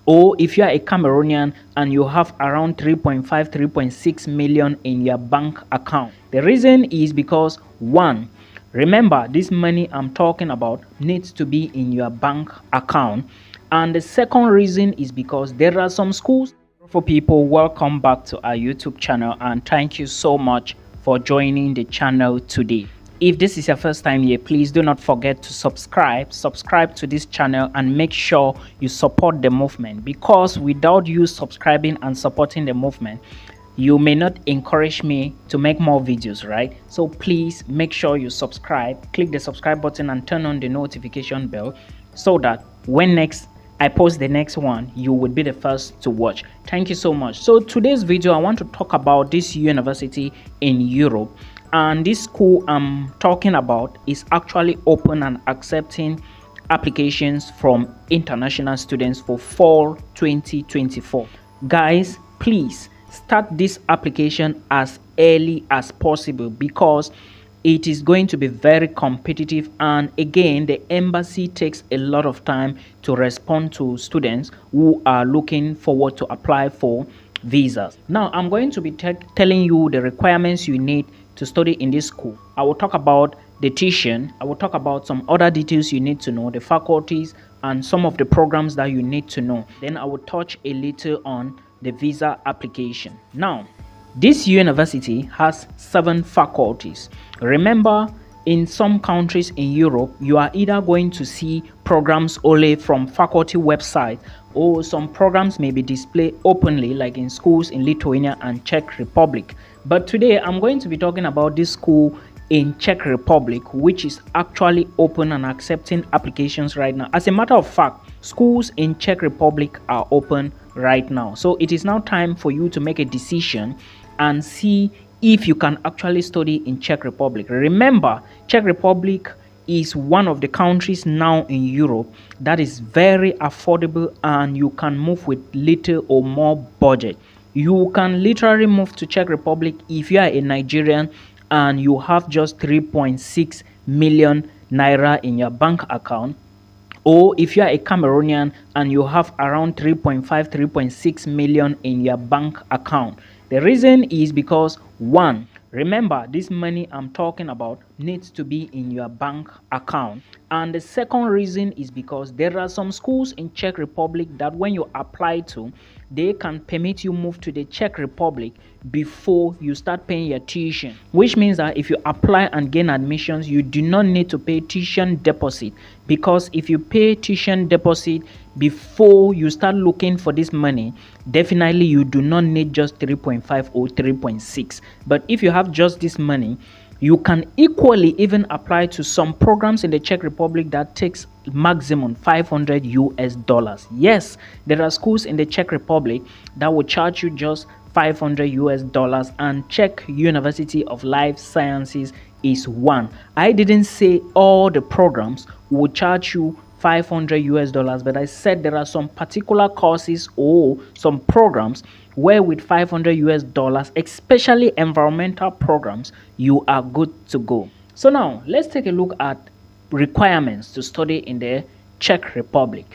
Or if you are a Cameroonian and you have around 3.5, 3.6 million in your bank account. The reason is because one, remember this money I'm talking about needs to be in your bank account. And the second reason is because there are some schools. For people, welcome back to our YouTube channel and thank you so much for joining the channel today. If this is your first time here, please do not forget to subscribe to this channel and make sure you support the movement, because without you subscribing and supporting the movement, you may not encourage me to make more videos, right? So please make sure you subscribe, click the subscribe button and turn on the notification bell so that when next I post the next one, you would be the first to watch. Thank you so much. So today's video, I want to talk about this university in Europe. And this school I'm talking about is actually open and accepting applications from international students for fall 2024. Guys, please start this application as early as possible because it is going to be very competitive, and again the embassy takes a lot of time to respond to students who are looking forward to apply for visas. Now I'm going to be telling you the requirements you need to study in this school. I will talk about the tuition, I will talk about some other details you need to know, the faculties and some of the programs that you need to know. Then I will touch a little on the visa application. Now this university has 7 faculties. Remember, in some countries in Europe, you are either going to see programs only from faculty website, or some programs may be displayed openly like in schools in Lithuania and Czech Republic. But today I'm going to be talking about this school in Czech Republic, which is actually open and accepting applications right now. As a matter of fact, schools in Czech Republic are open right now. So it is now time for you to make a decision and see if you can actually study in Czech Republic. Remember, Czech Republic is one of the countries now in Europe that is very affordable and you can move with little or more budget. You can literally move to Czech Republic if you are a Nigerian and you have just 3.6 million naira in your bank account, or if you are a Cameroonian and you have around 3.5, 3.6 million in your bank account. The reason is because one, remember this money I'm talking about needs to be in your bank account. And the second reason is because there are some schools in Czech Republic that when you apply to, they can permit you move to the Czech Republic before you start paying your tuition, which means that if you apply and gain admissions, you do not need to pay tuition deposit, because if you pay tuition deposit before you start looking for this money, definitely you do not need just 3.5 or 3.6. But if you have just this money, you can equally even apply to some programs in the Czech Republic that takes maximum 500 US dollars. Yes, there are schools in the Czech Republic that will charge you just 500 US dollars, and Czech University of Life Sciences is one. I didn't say all the programs will charge you 500 US dollars, but I said there are some particular courses or some programs where with 500 US dollars, especially environmental programs, you are good to go. So now let's take a look at requirements to study in the Czech Republic.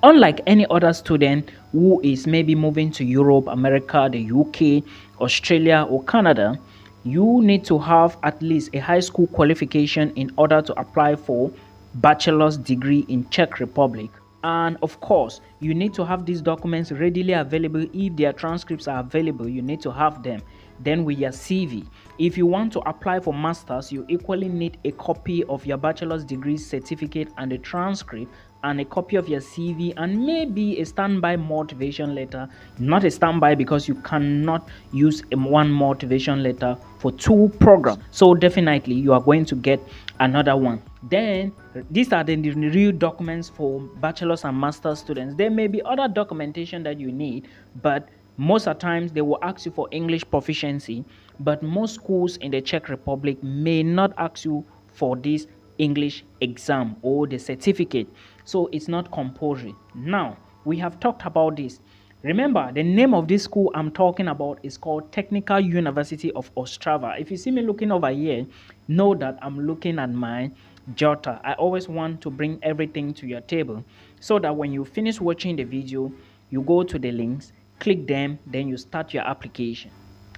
Unlike any other student who is maybe moving to Europe, America, the UK, Australia or Canada, you need to have at least a high school qualification in order to apply for bachelor's degree in Czech Republic. And of course, you need to have these documents readily available. If their transcripts are available, you need to have them. Then with your CV. If you want to apply for masters, you equally need a copy of your bachelor's degree certificate and a transcript, and a copy of your CV, and maybe a standby motivation letter. Not a standby because you cannot use one motivation letter for 2 programs. So definitely you are going to get another one. Then these are the real documents for bachelor's and master's students. There may be other documentation that you need, but most of the times they will ask you for English proficiency, but most schools in the Czech Republic may not ask you for this English exam or the certificate, so it's not compulsory. Now we have talked about this. Remember, the name of this school I'm talking about is called Technical University of Ostrava. If you see me looking over here, know that I'm looking at my jotter. I always want to bring everything to your table. so that when you finish watching the video, you go to the links, click them, then you start your application.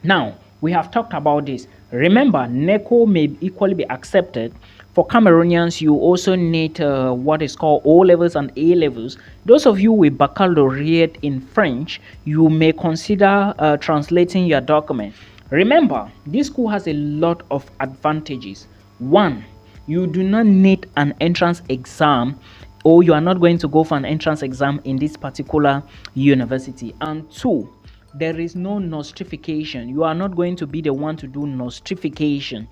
Now, we have talked about this. Remember, NECO may equally be accepted. For Cameroonians, you also need what is called O levels and A levels. Those of you with baccalaureate in French, you may consider translating your document. Remember, this school has a lot of advantages. One, you do not need an entrance exam, or you are not going to go for an entrance exam in this particular university. And two, there is no nostrification. You are not going to be the one to do nostrification.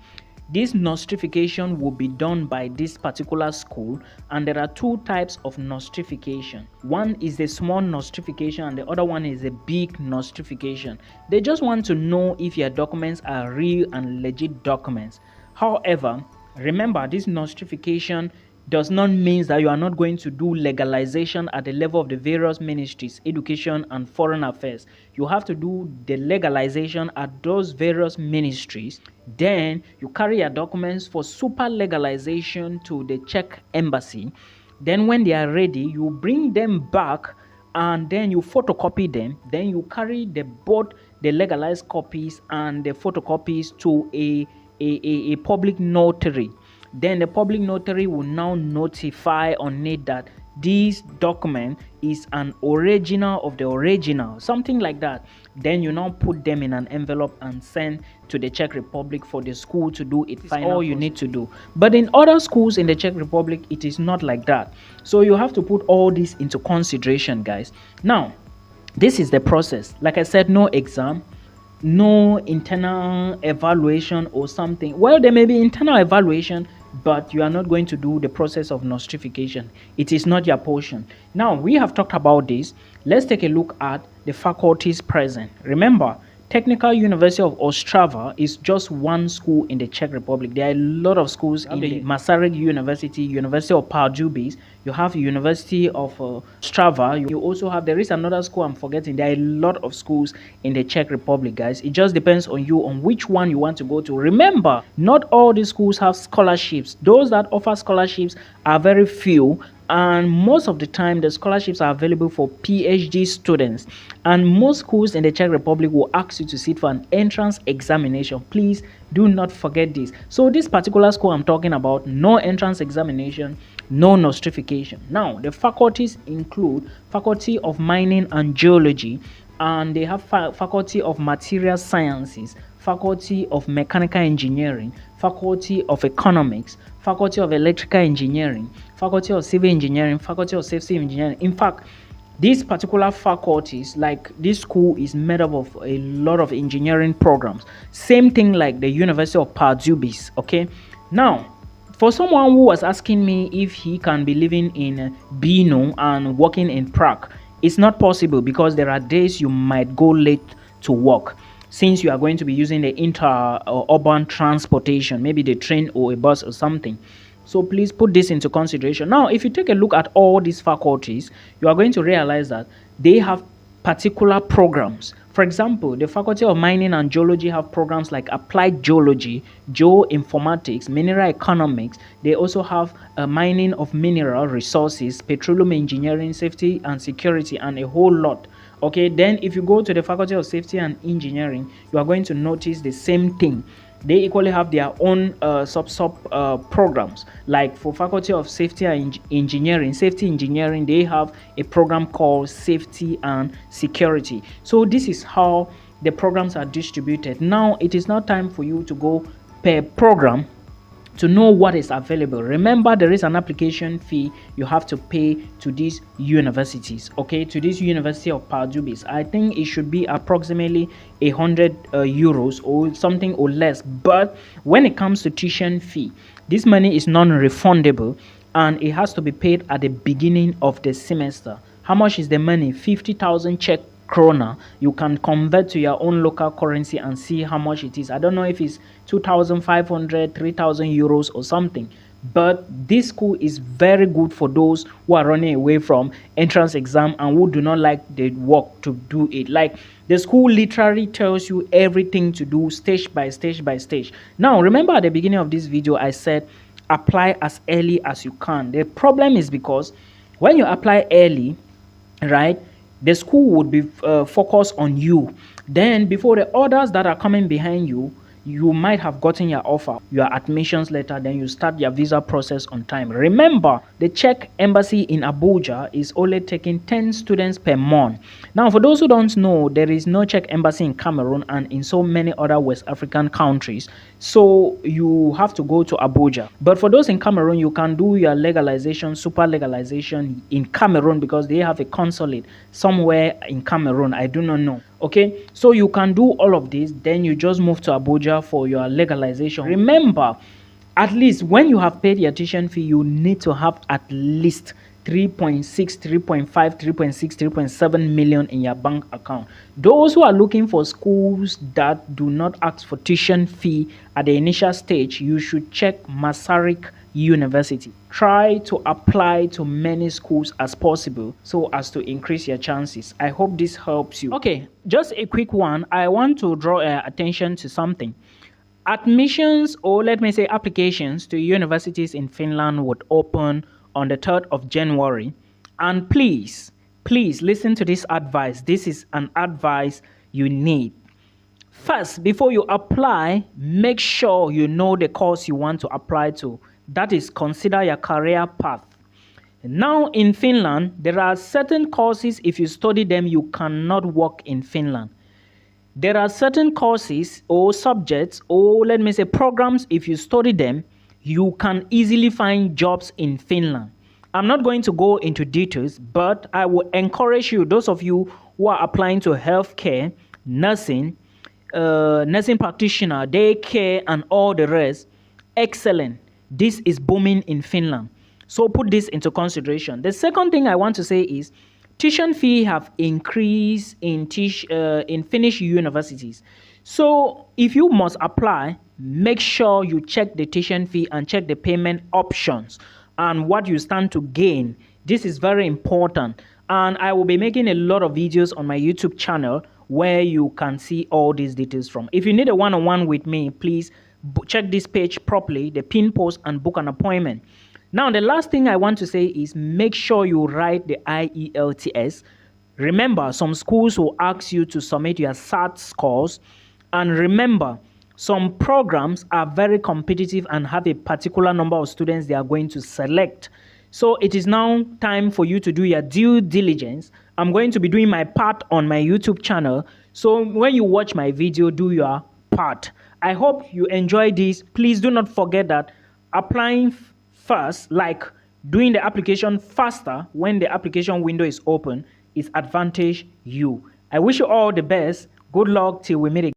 This nostrification will be done by this particular school, and there are two types of nostrification. One is a small nostrification and the other one is a big nostrification. They just want to know if your documents are real and legit documents. However, remember, this nostrification does not mean that you are not going to do legalization at the level of the various ministries, education and foreign affairs. You have to do the legalization at those various ministries. Then you carry your documents for super legalization to the Czech embassy. Then when they are ready, you bring them back and then you photocopy them. Then you carry both the legalized copies and the photocopies to a public notary. Then the public notary will now notify on it that this document is an original of the original, something like that. Then you now put them in an envelope and send to the Czech Republic for the school to do it. That's all you need to do. But in other schools in the Czech Republic, it is not like that. So you have to put all this into consideration, guys. Now, this is the process. Like I said, no exam, no internal evaluation or something. Well, there may be internal evaluation, but you are not going to do the process of nostrification. It is not your portion. Now, we have talked about this. Let's take a look at the faculties present. Remember, Technical University of Ostrava is just one school in the Czech Republic. There are a lot of schools in the Masaryk University, University of Pardubice. You have University of Ostrava. You also have, there is another school I'm forgetting. There are a lot of schools in the Czech Republic, guys. It just depends on you, on which one you want to go to. Remember, not all these schools have scholarships. Those that offer scholarships are very few, and most of the time the scholarships are available for PhD students, and most schools in the Czech Republic will ask you to sit for an entrance examination. Please do not forget this. So this particular school I'm talking about, no entrance examination, no nostrification. Now, the faculties include Faculty of Mining and Geology, and they have Faculty of Material Sciences, Faculty of Mechanical Engineering, Faculty of Economics, Faculty of Electrical Engineering, Faculty of Civil Engineering, Faculty of Safety Engineering. In fact, these particular faculties, like this school, is made up of a lot of engineering programs. Same thing like the University of Pardubice. Okay, now, for someone who was asking me if he can be living in Brno and working in Prague, it's not possible, because there are days you might go late to work, since you are going to be using the urban transportation, maybe the train or a bus or something. So please put this into consideration. Now, if you take a look at all these faculties, you are going to realize that they have particular programs. For example, the Faculty of Mining and Geology have programs like Applied Geology, Geoinformatics, Mineral Economics. They also have mining of mineral resources, petroleum engineering, safety and security, and a whole lot. Okay, then if you go to the Faculty of Safety and Engineering, you are going to notice the same thing. They equally have their own programs. Like for Faculty of Safety and Safety Engineering, they have a program called Safety and Security. So this is how the programs are distributed. Now, it is not time for you to go per program to know what is available. Remember, there is an application fee you have to pay to these universities. Okay, to this University of Pardubice, I think it should be approximately 100 euros or something or less. But when it comes to tuition fee, this money is non-refundable and it has to be paid at the beginning of the semester. How much is the money? 50,000 Czech krona. You can convert to your own local currency and see how much it is. I don't know if it's 2,500, 3,000 euros or something, but this school is very good for those who are running away from entrance exam and who do not like the work to do it. Like, the school literally tells you everything to do stage by stage by stage. Now, remember at the beginning of this video I said apply as early as you can. The problem is because When you apply early, right, the school would be focused on you. Then before the others that are coming behind you, you might have gotten your offer, your admissions letter, then you start your visa process on time. Remember, the Czech embassy in Abuja is only taking 10 students per month. Now, for those who don't know, there is no Czech embassy in Cameroon and in so many other West African countries. So you have to go to Abuja. But for those in Cameroon, you can do your legalization, super legalization in Cameroon because they have a consulate somewhere in Cameroon. I do not know. Okay, so you can do all of this, then you just move to Abuja for your legalization. Remember, at least when you have paid your tuition fee, you need to have at least 3.6, 3.5, 3.6, 3.7 million in your bank account. Those who are looking for schools that do not ask for tuition fee at the initial stage, you should check Masaryk University. Try to apply to many schools as possible so as to increase your chances. I hope this helps you. Okay, just a quick one. I want to draw attention to something. Admissions, or let me say applications to universities in Finland would open on the 3rd of January. And please listen to this advice. This is an advice you need. First, before you apply, make sure you know the course you want to apply to. That is, consider your career path. Now in Finland, there are certain courses, if you study them, you cannot work in Finland. There are certain courses or subjects, or let me say programs, if you study them, you can easily find jobs in Finland. I'm not going to go into details, but I will encourage you, those of you who are applying to healthcare, nursing, nursing practitioner, daycare, and all the rest, excellent. This is booming in Finland. So put this into consideration. The second thing I want to say is tuition fee have increased in Finnish universities. So if you must apply, make sure you check the tuition fee and check the payment options and what you stand to gain. This is very important. And I will be making a lot of videos on my YouTube channel where you can see all these details from. If you need a one-on-one with me, please check this page properly, the pin post, and book an appointment. Now, the last thing I want to say is make sure you write the IELTS. Remember, some schools will ask you to submit your SAT scores. And remember, some programs are very competitive and have a particular number of students they are going to select. So it is now time for you to do your due diligence. I'm going to be doing my part on my YouTube channel. So when you watch my video, do your part. I hope you enjoy this. Please do not forget that applying first, like doing the application faster when the application window is open, is advantage you. I wish you all the best. Good luck till we meet again.